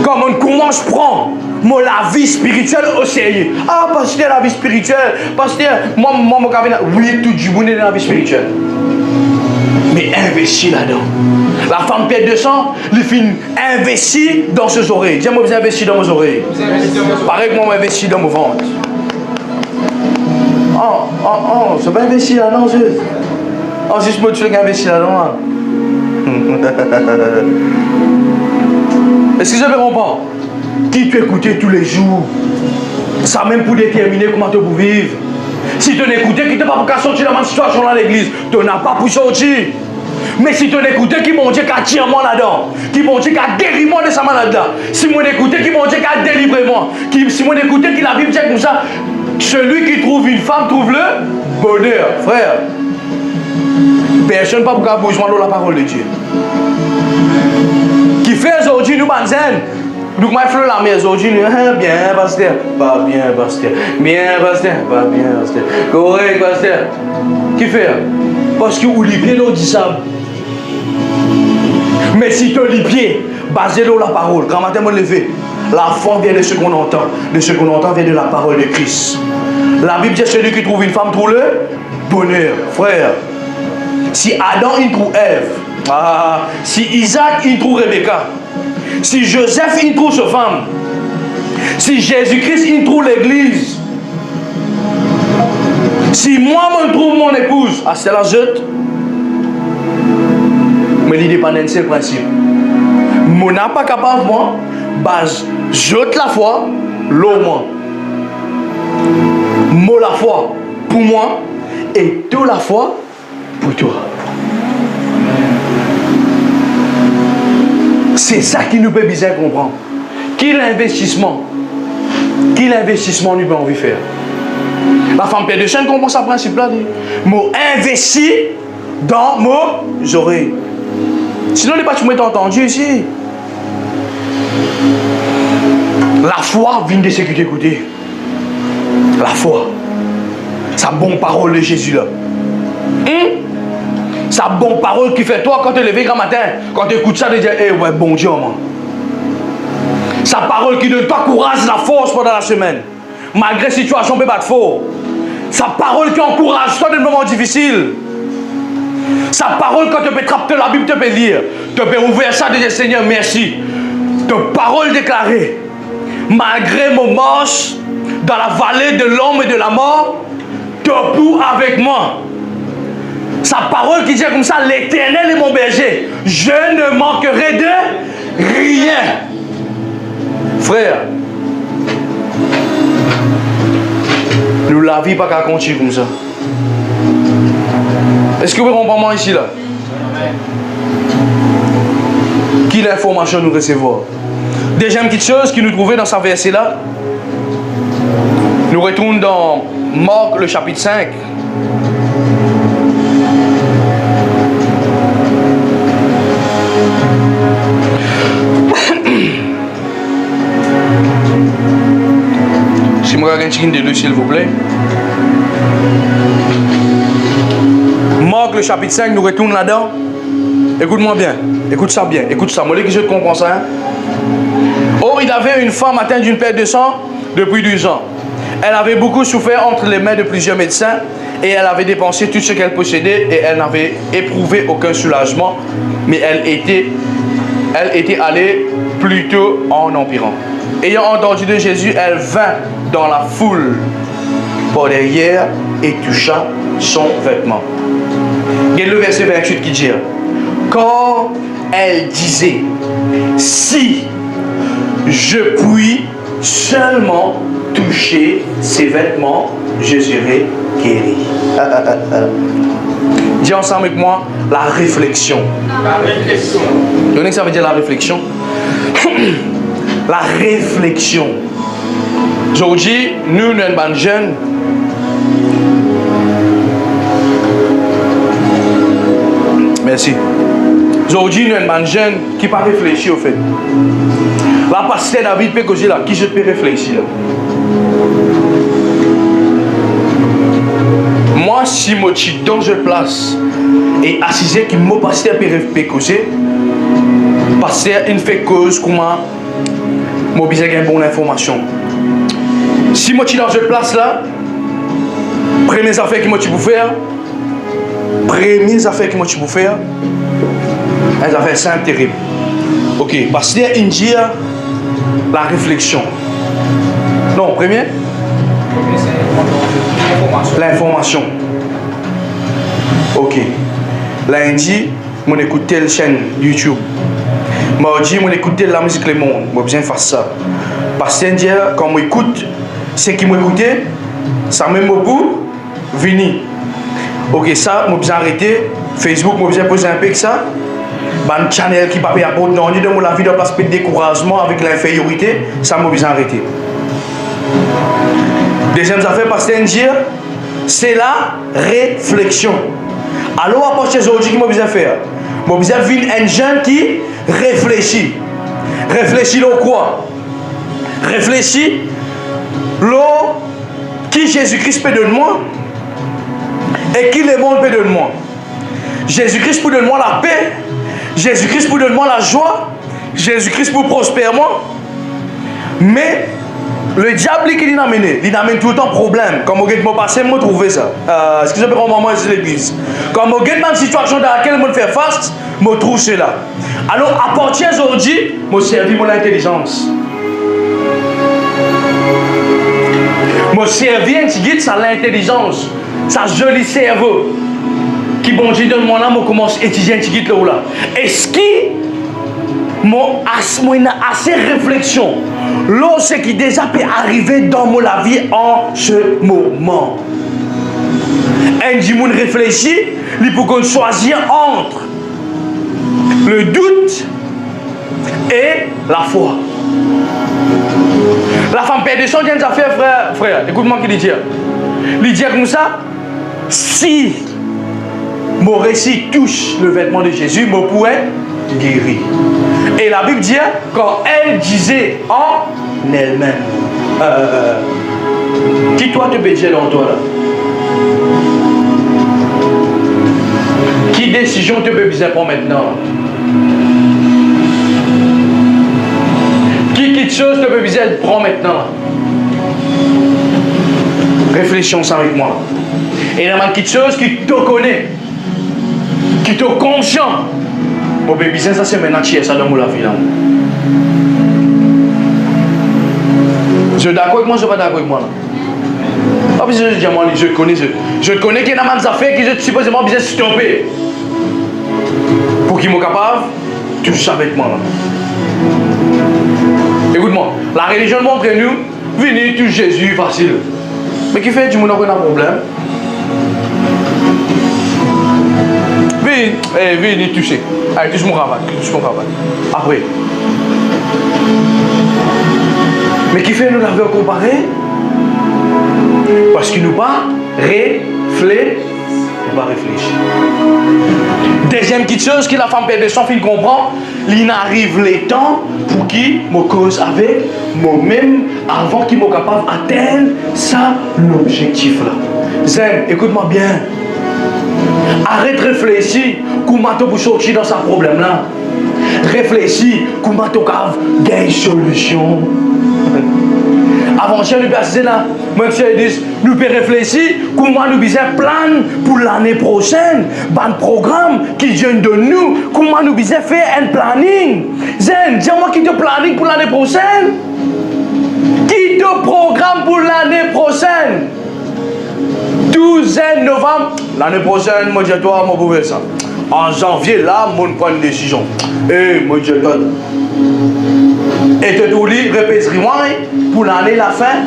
A: Quand on commence à prendre la vie spirituelle au sérieux. Pasteur, la vie spirituelle. Pasteur, moi, oui, tout du bon dans la vie spirituelle. Mais investis là-dedans. La femme perd 200, les filles investit dans ses oreilles. Dis-moi, vous investissez dans mes oreilles. Pareil que moi, j'investis dans mon ventre. C'est pas investi là, non, juste. Si je peux te faire investir là, non. Est-ce que je peux comprendre? Qui tu écoutais tous les jours? Ça même pour déterminer comment tu peux vivre. Si tu n'écoutais, qui ne pas pour sortir dans ma situation dans l'église, tu n'as pas pour sortir. Mais si tu n'écoutais, qui m'ont dit qu'à tirer moi là-dedans, qui m'ont dit qu'à guérir moi de sa maladie là, si moi n'écoutais, qui m'ont dit qu'à délivrer moi, si moi n'écoutais, qui la Bible dit comme ça, celui qui trouve une femme trouve le bonheur, frère. Personne ne peut pas bouger dans la parole de Dieu. Qui fait aujourd'hui nous banzen. Donc moi je la maison aujourd'hui, bien pasteur, pas bien pasteur, bien pasteur, pas bien pasteur, correct pasteur. Qui fait? Parce que vous liez l'eau dit ça. Mais si tu lis pied, basé sur la parole, quand matin me lever, la foi vient de ce qu'on entend. De ce qu'on entend vient de la parole de Christ. La Bible dit celui qui trouve une femme trouve le bonheur. Frère, si Adam il trouve Ève, si Isaac il trouve Rebecca, si Joseph il trouve sa femme, si Jésus-Christ il trouve l'église, si moi je trouve mon épouse, c'est la jette. Mais l'indépendance c'est le principe. Mon n'a pas capable moi, base jette la foi, l'eau moi. Moi la foi pour moi et toi la foi pour toi. C'est ça qui nous peut bien comprendre. Quel investissement nous peut envie faire? La femme père de chaîne comprend ce principe-là. Moi investi dans mes oreilles. Sinon, les pas tu m'as entendu ici. La foi vient de ce que tu écoutes. La foi. Sa bonne parole de Jésus là. Sa bonne parole qui fait toi quand tu te leves grand matin, quand tu écoutes ça, tu dis, eh ouais, bon Dieu, man. Sa parole qui donne toi courage, la force pendant la semaine. Malgré la situation, peut battre fort. Sa parole qui encourage toi dans des moments difficiles. Sa parole quand tu peux trapper la Bible, tu peux lire. Tu peux ouvrir ça et dire, Seigneur, merci. Ta parole déclarée. Malgré mon marche dans la vallée de l'ombre et de la mort, tu es pour avec moi. Sa parole qui dit comme ça, l'Éternel est mon berger. Je ne manquerai de rien. Frère, nous la vie pas qu'à continuer comme ça. Est-ce que vous comprenez moi ici là? Quelle information nous recevons? Deuxième petite chose qui nous trouvait dans ce verset là. Nous retournons dans Marc le chapitre 5. Si moi regarde un de deux s'il vous plaît. Marc le chapitre 5, nous retournons là-dedans. Écoute-moi bien, écoute ça bien, écoute ça. Moi, les je te comprends ça. Hein? Or, il avait une femme atteinte d'une perte de sang depuis 12 ans. Elle avait beaucoup souffert entre les mains de plusieurs médecins et elle avait dépensé tout ce qu'elle possédait et elle n'avait éprouvé aucun soulagement, mais elle était allée plutôt en empirant. Ayant entendu de Jésus, elle vint dans la foule par derrière et toucha son vêtement. Il y a le verset 28 qui dit, quand elle disait, si je puis seulement toucher ses vêtements, je serai guéri. Dis ensemble avec moi, la réflexion. La réflexion. Vous savez que ça veut dire la réflexion? La réflexion. Aujourd'hui, nous sommes jeunes. Merci. Aujourd'hui, nous sommes jeunes qui ne pas réfléchir au fait. La pasteur David peut causer là, qui je peux réfléchir là. Moi, si je suis dans une place et assisé qui me pasteur peut causer, pasteur il fait cause comment moi besoin d'une bonne information. Si je suis dans une place là, premières affaires que je peux faire, elles affaires simples, terribles. Ok, pasteur il dit la réflexion. Non, premier l'information. Ok. Lundi, je écoute telle chaîne YouTube. Mardi, je écoute la musique Le Monde. Je besoin faire ça. Parce que quand je écoute, ce qui m'écoute, ça même pour venir. Ok, ça, je besoin arrêter. Facebook, je besoin poser un peu que ça. Ban channel qui ne peut pas apporter dans la vie de place de découragement avec l'infériorité, ça je besoin arrêter. Deuxième affaire, pasteur dire, c'est la réflexion. Alors, à partir d'aujourd'hui, qu'est-ce que je vais faire? Je vais venir un jeune qui réfléchit. Réfléchit au quoi? Réfléchit l'eau qui Jésus-Christ peut donner moi et qui le monde peut donner moi. Jésus-Christ peut donner moi la paix. Jésus-Christ peut donner moi la joie. Jésus-Christ peut prospérer moi. Mais Le diable qui l'a amené, il amène tout le temps problème. Comme je me passé, je trouvé ça. Excusez-moi pour moment, c'est l'église. Comme je dans une situation dans laquelle je fais face, je trouve cela. Alors, à partir d'aujourd'hui, je servis mon intelligence. Je servis un petit guide, ça l'intelligence. Ça joli cerveau. Qui bon Dieu donne mon âme, je commence à étudier un petit guide là. Est-ce que moi, assez réflexion. Là, ce qui déjà peut arriver dans ma vie en ce moment. Un monde réfléchit, il faut qu'on choisisse entre le doute et la foi. La femme perd de son bien affaire, frère. Écoute-moi qui dit. Il dit comme ça, si mon récit touche le vêtement de Jésus, je pourrais guérir. Et la Bible dit, quand elle disait en elle-même, qui toi te peut dire dans toi là? Qui décision te peut bien pour maintenant? Qui chose te peut bien prendre maintenant? Réfléchissons avec moi. Et il y a quelque chose qui te connaît, qui te conscient. Mon bébé, ça c'est maintenant qui est ça dans la vie là. Je suis d'accord avec moi, je ne suis pas d'accord avec moi là. Pas besoin de dire moi, je te connais, je te connais qu'il y a des affaires qui je supposément besoin de stopper. Pour qu'ils soient capables, tu sais avec moi là. Écoute-moi, la religion montre nous, venez tout Jésus facile. Mais qui fait du monde a un problème? Venez toucher. Allez, touche mon cravate. Après. Mais qui fait nous l'avons comparé? Parce qu'il nous pas réfléchir. Deuxième petite chose que la femme perd de son fil comprend, il arrive les temps pour qui me cause avec moi-même avant qu'il soit capable d'atteindre ça l'objectif là. Zen, écoute-moi bien. Arrête de réfléchir comment tu peux sortir dans ce problème là. Réfléchis comment tu peux gagner une solution. Avant de nous passer là, nous pouvons réfléchir comment nous pouvons plan pour l'année prochaine, un programme qui vient de nous, comment nous pouvons faire un planning. Zen, dis-moi qui te planning pour l'année prochaine? Qui te programme pour l'année prochaine? 12 novembre, l'année prochaine, moi je dis toi, moi pouvais ça. En janvier, là, moi je prends une décision. Et moi je dis et te dis, répète pour l'année la fin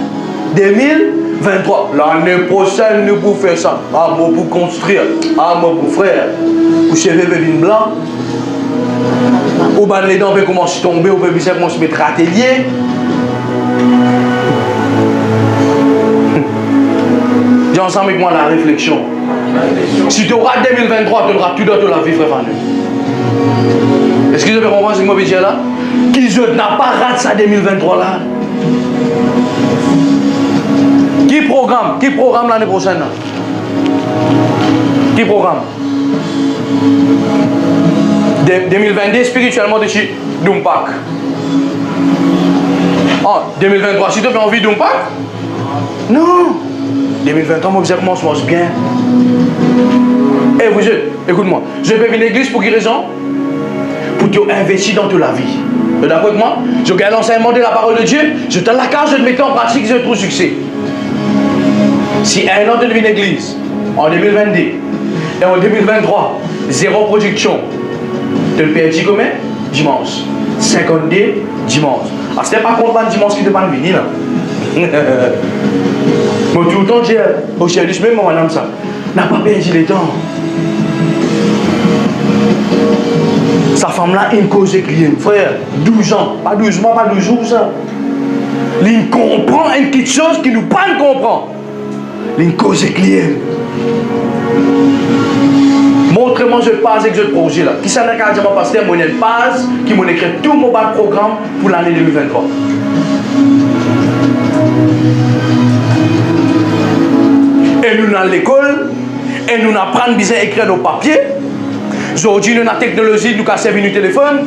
A: 2023. L'année prochaine, nous pouvons faire ça. Ah, moi pour construire. Ah, moi pour frère. Pour cheveux bébé blanc. Ou bien les dents peuvent commencer à tomber, ou bien ils commencent à mettre à atelier. Dis ensemble avec moi la réflexion. Si tu auras 2023, tu auras tout dans la vie, frère Manu. Est-ce que vous avez compris ce que je veux dire là? Qui je n'a pas raté ça 2023 là? Qui programme l'année prochaine là? Qui programme? 2022 spirituellement de chez Dumpak. Oh, 2023, si tu as envie de Dumpak? Non. 2023, moi, vous commence bien. Et vous, écoute-moi, je vais venir à l'église pour quelle raison? Pour te investir dans toute la vie. D'accord avec moi? Je gagne l'enseignement de la parole de Dieu, je te la case, je te mets en pratique, je trouve succès. Si un an de venir à l'église, en 2022, et en 2023, zéro production, tu le payes combien? Dimanche. 52 dimanche. Ah, ce n'est pas contre le dimanche qui ne peut pas venir là. Mais tout le temps, j'ai dit, même moi, madame, ça n'a pas perdu le temps. Sa femme-là, il cause client. Frère, 12 ans, pas 12 mois, pas 12 jours, ça. Il comprend une petite chose qu'il nous pas comprend. Il cause client. Montre-moi je passe avec ce projet là. Qui s'en est qu'à dire mon pasteur, mon passe, qui m'a écrit tout mon programme pour l'année 2023. Et nous dans l'école, et nous apprenons bien à écrire nos papiers. Aujourd'hui, nous avons la technologie, nous avons servi nos téléphones.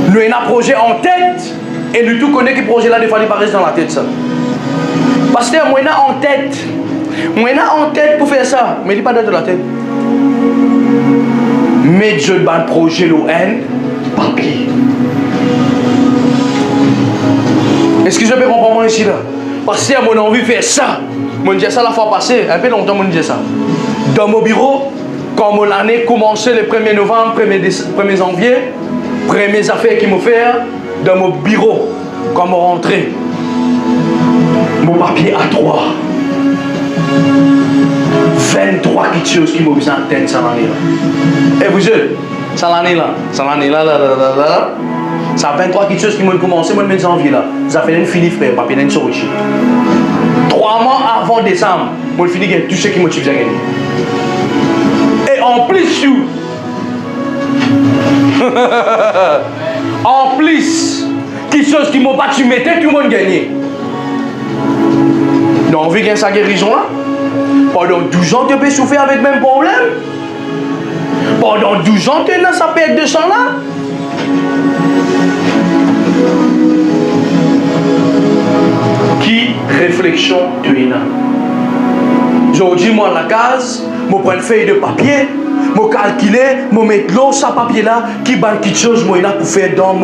A: Nous avons un projet en tête. Et nous tous connaissons que projet là, des fois, il paraît dans la tête ça. Pasteur, moi, en tête. Moi, en tête pour faire ça. Mais il n'est pas dans la tête. Mais Dieu bat le projet, le N, papier. Est-ce que je peux comprendre ici là? Pasteur, moi, j'ai envie de faire ça. Moi, je dis ça la fois passée. Un peu longtemps, moi, je dis ça. Dans mon bureau, quand l'année commençait le 1er novembre, 1er janvier, premières affaires qu'il m'a fait dans mon bureau, quand je rentré, mon papier A3, 23 petites choses qui m'ont besoin de tête, ça l'année là. Et vous êtes, ça l'année là, ça 23 petites choses qui m'ont commencé, moi, le janvier là. Ça fait une fini, frère, papier d'une sortie. 3 mois avant décembre, moi, je finis avec tout ce qui m'a tué. Et en plus, en plus, quelque chose qui m'a battu, mettez tout le monde gagné. Donc, on veut gagner sa guérison là. Pendant 12 ans, tu peux souffrir avec le même problème. Pendant 12 ans, tu es dans sa perte de sang là. Qui réflexion tu es là? Aujourd'hui, moi, à la case, je prends une feuille de papier, je calcule, je mets l'eau sur ce papier-là, qui va quelque chose pour faire dans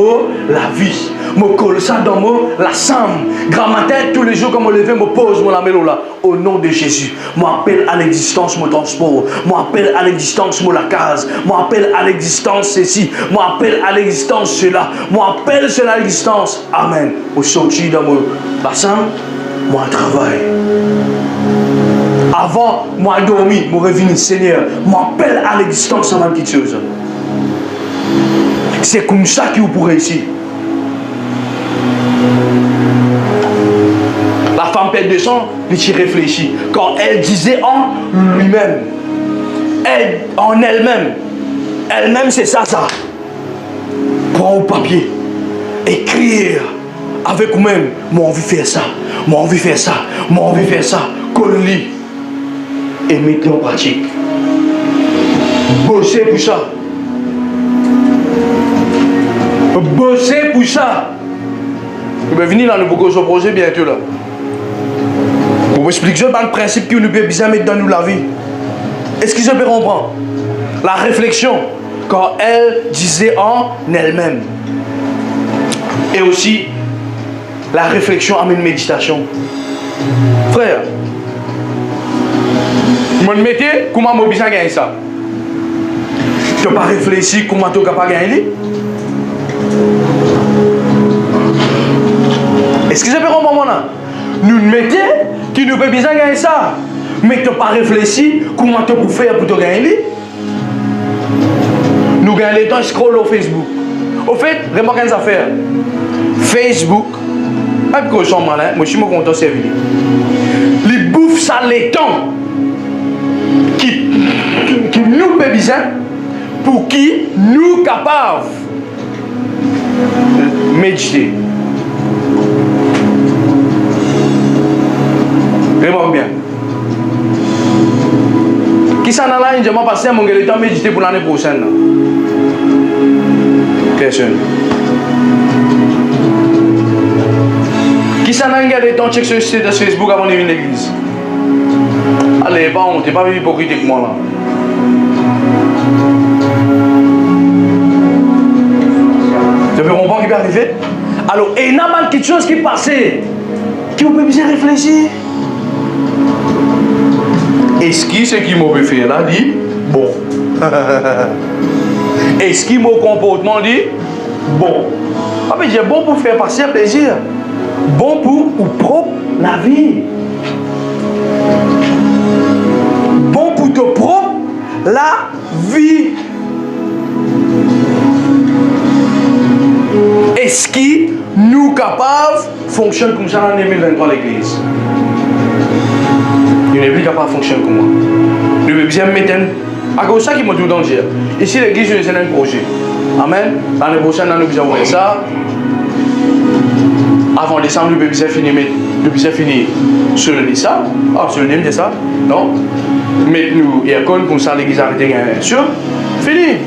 A: la vie. Je colle ça dans la chambre. Grand matin, tous les jours, quand je me lève, je pose la mélo là. Au nom de Jésus, je m'appelle à l'existence mon transport. Je m'appelle à l'existence mon la case. Je m'appelle à l'existence ceci. Je m'appelle à l'existence cela. Je m'appelle cela à l'existence. Amen. Je sorti dans la chambre, moi travaille. Avant, moi dormi, moi revenu, Seigneur, m'appelle à l'existence avant quelque chose. C'est comme ça que vous pourrez ici. La femme perd de sang, elle s'y réfléchit. Quand elle disait en lui-même, en elle-même c'est ça. Prends au papier, écrire avec vous-même, moi envie de faire ça, moi envie de faire ça, moi envie de faire ça, colle-lit. Et mettez en pratique. Bossez pour ça. Bossez pour ça. Je vais venir là, nous pouvons se projet bientôt là. Pour vous expliquer le principe que nous devons bien mettre dans nous la vie. Est-ce que je peux comprendre? La réflexion, quand elle disait en elle-même. Et aussi, la réflexion amène méditation. Frère, je me mettais, comment je besoin de gagner ça? Tu n'as pas réfléchi comment tu n'as pas gagné? Est-ce que je peux comprendre là? Nous mettons qui nous peut besoin de gagner ça. Mais tu n'as pas réfléchi comment tu peux faire pour te gagner? Nous gagnons le temps scroll au Facebook. Au fait, remarquez une affaire. Facebook, pas que je suis malin, moi je suis content de servir. Il bouffe ça les temps. Qui nous peut besoin pour qui nous capables de méditer. Remarque bien. Qui s'en a là, je m'en passe mon temps méditer pour l'année prochaine. Question. Qui s'en a un temps check sur le site de Facebook avant de venir à l'église? Allez, pas honte, t'es pas hypocrite avec moi là. Tu peux comprendre ce qui peut arriver? Alors, il y a pas quelque chose qui est passé, qui vous peut bien réfléchir. Est-ce que ce qui m'a fait là dit bon? Est-ce que mon comportement dit bon? Ah, mais c'est bon pour faire passer plaisir. Bon pour propre la vie. Bon pour te propre la vie. Est-ce que nous capables fonctionnent comme ça en 2023 l'église? Nous n'est plus capable de fonctionner comme moi. Nous devons bien mettre à cause de ça qui m'a tout dans le dire. Ici l'église c'est un projet. Amen. L'année prochaine nous devons voir ça. Avant décembre nous devons finir sur le ça. Ah, sur le nez de ça. Non. Mettez-nous aircon comme ça l'église arrête de gagner. Sûr? Fini.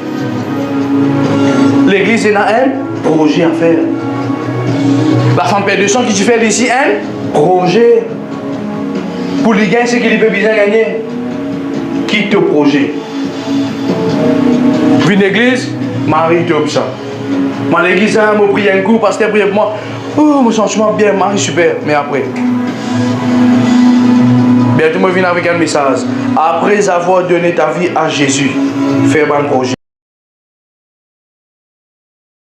A: L'église est un projet à faire. La femme perd de sang qui tu fais ici un projet. Pour les gagner, c'est qu'il peut bien gagner. Quitte le projet. Puis l'église, Marie te ça. Moi l'église, je prie un coup, pasteur prie pour moi. Oh, mon sentiment bien, Marie super. Mais après. Bientôt, je viens avec un message. Après avoir donné ta vie à Jésus, fais un projet.